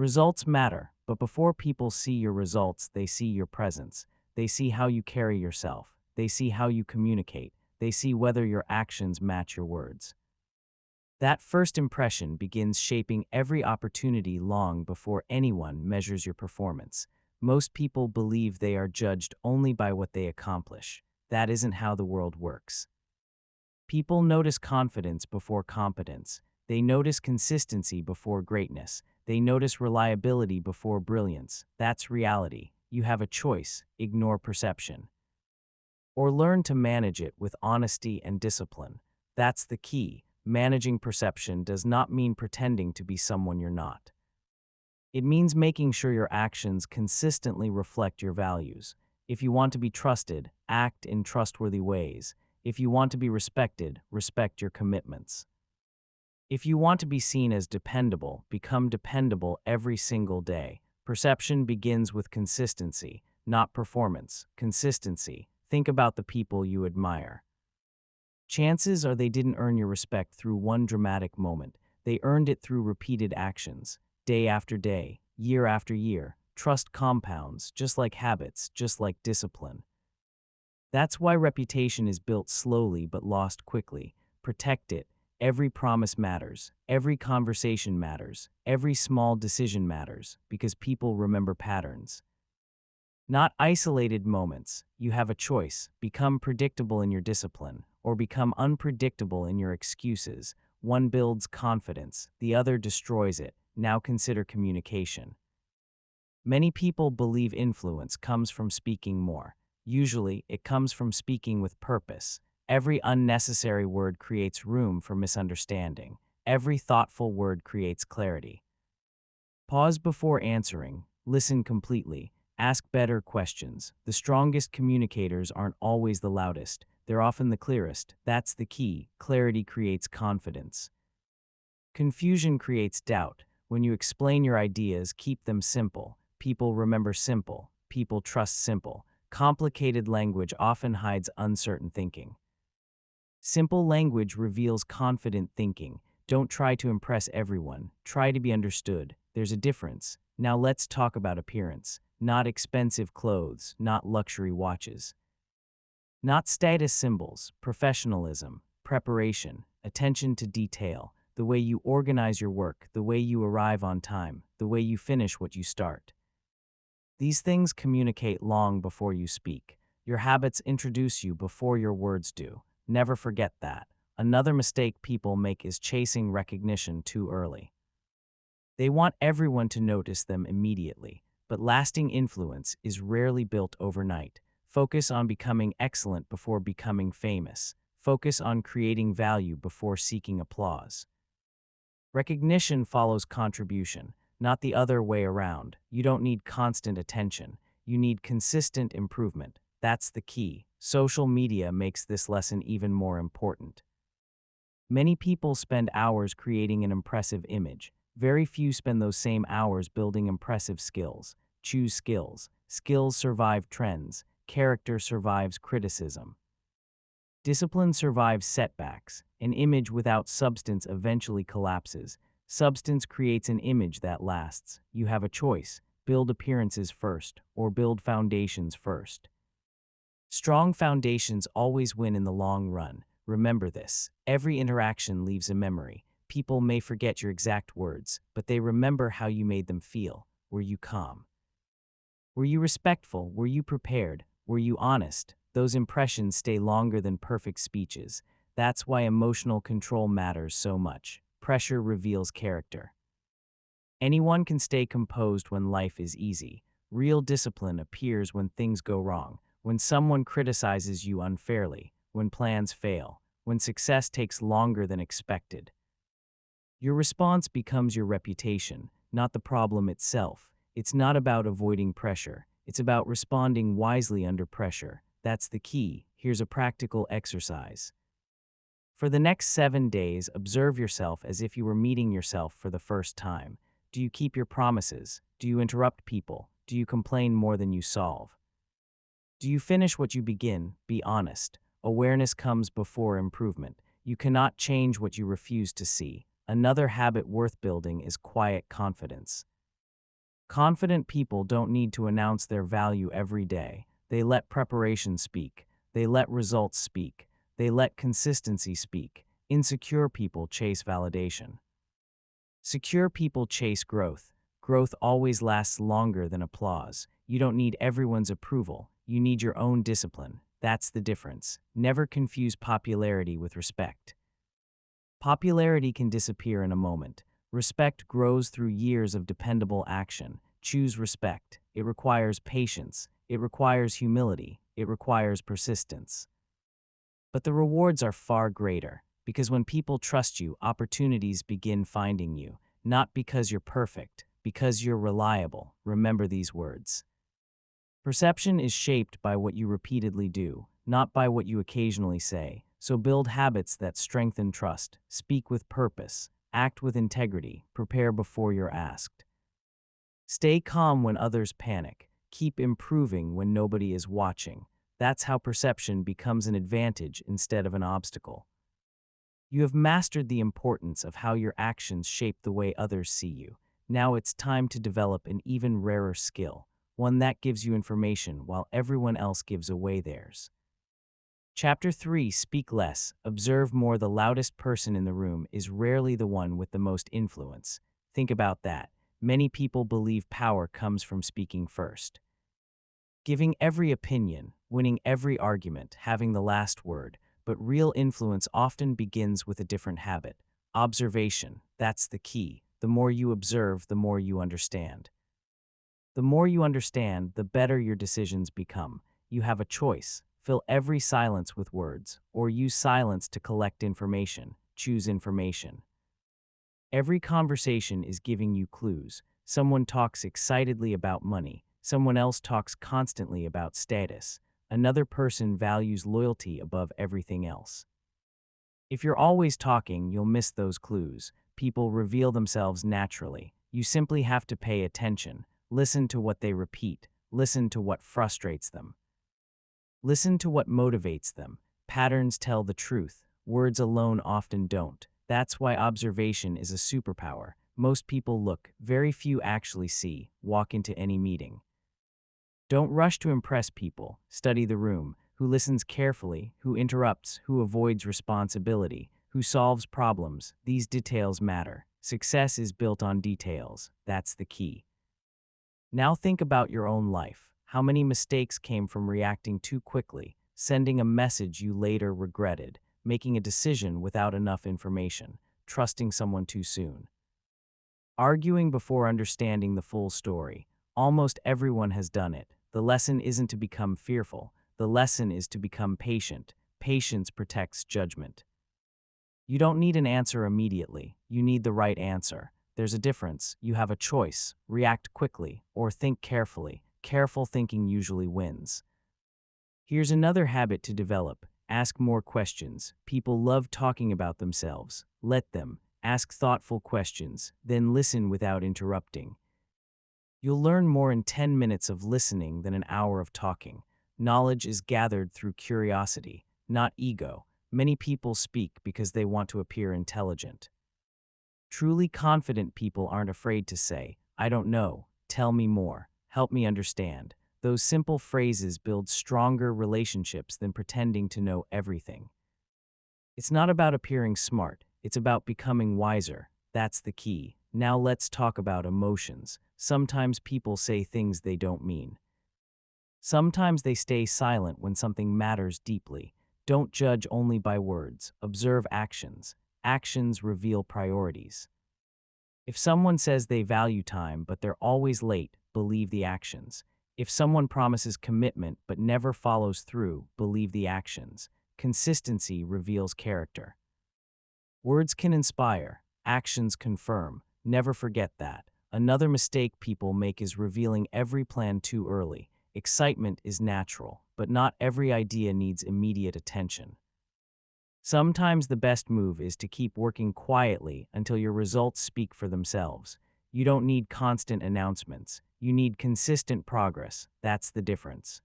Results matter, but before people see your results, they see your presence. They see how you carry yourself. They see how you communicate. They see whether your actions match your words. That first impression begins shaping every opportunity long before anyone measures your performance. Most people believe they are judged only by what they accomplish. That isn't how the world works. People notice confidence before competence. They notice consistency before greatness. They notice reliability before brilliance. That's reality. You have a choice: ignore perception, or learn to manage it with honesty and discipline. That's the key. Managing perception does not mean pretending to be someone you're not. It means making sure your actions consistently reflect your values. If you want to be trusted, act in trustworthy ways. If you want to be respected, respect your commitments. If you want to be seen as dependable, become dependable every single day. Perception begins with consistency, not performance. Consistency. Think about the people you admire. Chances are they didn't earn your respect through one dramatic moment. They earned it through repeated actions, day after day, year after year. Trust compounds, just like habits, just like discipline. That's why reputation is built slowly but lost quickly. Protect it. Every promise matters. Every conversation matters. Every small decision matters, because people remember patterns, not isolated moments. You have a choice: become predictable in your discipline, or become unpredictable in your excuses. One builds confidence, the other destroys it. Now consider communication. Many people believe influence comes from speaking more. Usually, it comes from speaking with purpose. Every unnecessary word creates room for misunderstanding. Every thoughtful word creates clarity. Pause before answering. Listen completely. Ask better questions. The strongest communicators aren't always the loudest. They're often the clearest. That's the key. Clarity creates confidence. Confusion creates doubt. When you explain your ideas, keep them simple. People remember simple. People trust simple. Complicated language often hides uncertain thinking. Simple language reveals confident thinking. Don't try to impress everyone. Try to be understood. There's a difference. Now let's talk about appearance. Not expensive clothes, not luxury watches, not status symbols. Professionalism, preparation, attention to detail, the way you organize your work, the way you arrive on time, the way you finish what you start. These things communicate long before you speak. Your habits introduce you before your words do. Never forget that. Another mistake people make is chasing recognition too early. They want everyone to notice them immediately, but lasting influence is rarely built overnight. Focus on becoming excellent before becoming famous. Focus on creating value before seeking applause. Recognition follows contribution, not the other way around. You don't need constant attention. You need consistent improvement. That's the key. Social media makes this lesson even more important. Many people spend hours creating an impressive image. Very few spend those same hours building impressive skills. Choose skills. Skills survive trends. Character survives criticism. Discipline survives setbacks. An image without substance eventually collapses. Substance creates an image that lasts. You have a choice: build appearances first, or build foundations first. Strong foundations always win in the long run. Remember this. Every interaction leaves a memory. People may forget your exact words, but they remember how you made them feel. Were you calm? Were you respectful? Were you prepared? Were you honest? Those impressions stay longer than perfect speeches. That's why emotional control matters so much. Pressure reveals character. Anyone can stay composed when life is easy. Real discipline appears when things go wrong, when someone criticizes you unfairly, when plans fail, when success takes longer than expected. Your response becomes your reputation, not the problem itself. It's not about avoiding pressure. It's about responding wisely under pressure. That's the key. Here's a practical exercise. For the next 7 days, observe yourself as if you were meeting yourself for the first time. Do you keep your promises? Do you interrupt people? Do you complain more than you solve? Do you finish what you begin? Be honest. Awareness comes before improvement. You cannot change what you refuse to see. Another habit worth building is quiet confidence. Confident people don't need to announce their value every day. They let preparation speak. They let results speak. They let consistency speak. Insecure people chase validation. Secure people chase growth. Growth always lasts longer than applause. You don't need everyone's approval. You need your own discipline. That's the difference. Never confuse popularity with respect. Popularity can disappear in a moment. Respect grows through years of dependable action. Choose respect. It requires patience. It requires humility. It requires persistence. But the rewards are far greater, because when people trust you, opportunities begin finding you, not because you're perfect, because you're reliable. Remember these words. Perception is shaped by what you repeatedly do, not by what you occasionally say. So build habits that strengthen trust, speak with purpose, act with integrity, prepare before you're asked. Stay calm when others panic. Keep improving when nobody is watching. That's how perception becomes an advantage instead of an obstacle. You have mastered the importance of how your actions shape the way others see you. Now it's time to develop an even rarer skill, one that gives you information while everyone else gives away theirs. Chapter 3: Speak less, observe more. The loudest person in the room is rarely the one with the most influence. Think about that. Many people believe power comes from speaking first. Giving every opinion, winning every argument, having the last word, but real influence often begins with a different habit. Observation, that's the key. The more you observe, the more you understand. The more you understand, the better your decisions become. You have a choice. Fill every silence with words, or use silence to collect information. Choose information. Every conversation is giving you clues. Someone talks excitedly about money. Someone else talks constantly about status. Another person values loyalty above everything else. If you're always talking, you'll miss those clues. People reveal themselves naturally. You simply have to pay attention. Listen to what they repeat. Listen to what frustrates them. Listen to what motivates them. Patterns tell the truth. Words alone often don't. That's why observation is a superpower. Most people look, very few actually see. Walk into any meeting. Don't rush to impress people. Study the room. Who listens carefully, who interrupts, who avoids responsibility, who solves problems. These details matter. Success is built on details. That's the key. Now think about your own life. How many mistakes came from reacting too quickly, sending a message you later regretted, making a decision without enough information, trusting someone too soon, arguing before understanding the full story? Almost everyone has done it. The lesson isn't to become fearful. The lesson is to become patient. Patience protects judgment. You don't need an answer immediately. You need the right answer. There's a difference. You have a choice. React quickly or think carefully. Careful thinking usually wins. Here's another habit to develop. Ask more questions. People love talking about themselves. Let them. Ask thoughtful questions, then listen without interrupting. You'll learn more in 10 minutes of listening than an hour of talking. Knowledge is gathered through curiosity, not ego. Many people speak because they want to appear intelligent. Truly confident people aren't afraid to say, "I don't know, tell me more, help me understand." Those simple phrases build stronger relationships than pretending to know everything. It's not about appearing smart, it's about becoming wiser. That's the key. Now let's talk about emotions. Sometimes people say things they don't mean. Sometimes they stay silent when something matters deeply. Don't judge only by words. Observe actions. Actions reveal priorities. If someone says they value time but they're always late, believe the actions. If someone promises commitment but never follows through, believe the actions. Consistency reveals character. Words can inspire, actions confirm. Never forget that. Another mistake people make is revealing every plan too early. Excitement is natural, but not every idea needs immediate attention. Sometimes the best move is to keep working quietly until your results speak for themselves. You don't need constant announcements. You need consistent progress. That's the difference.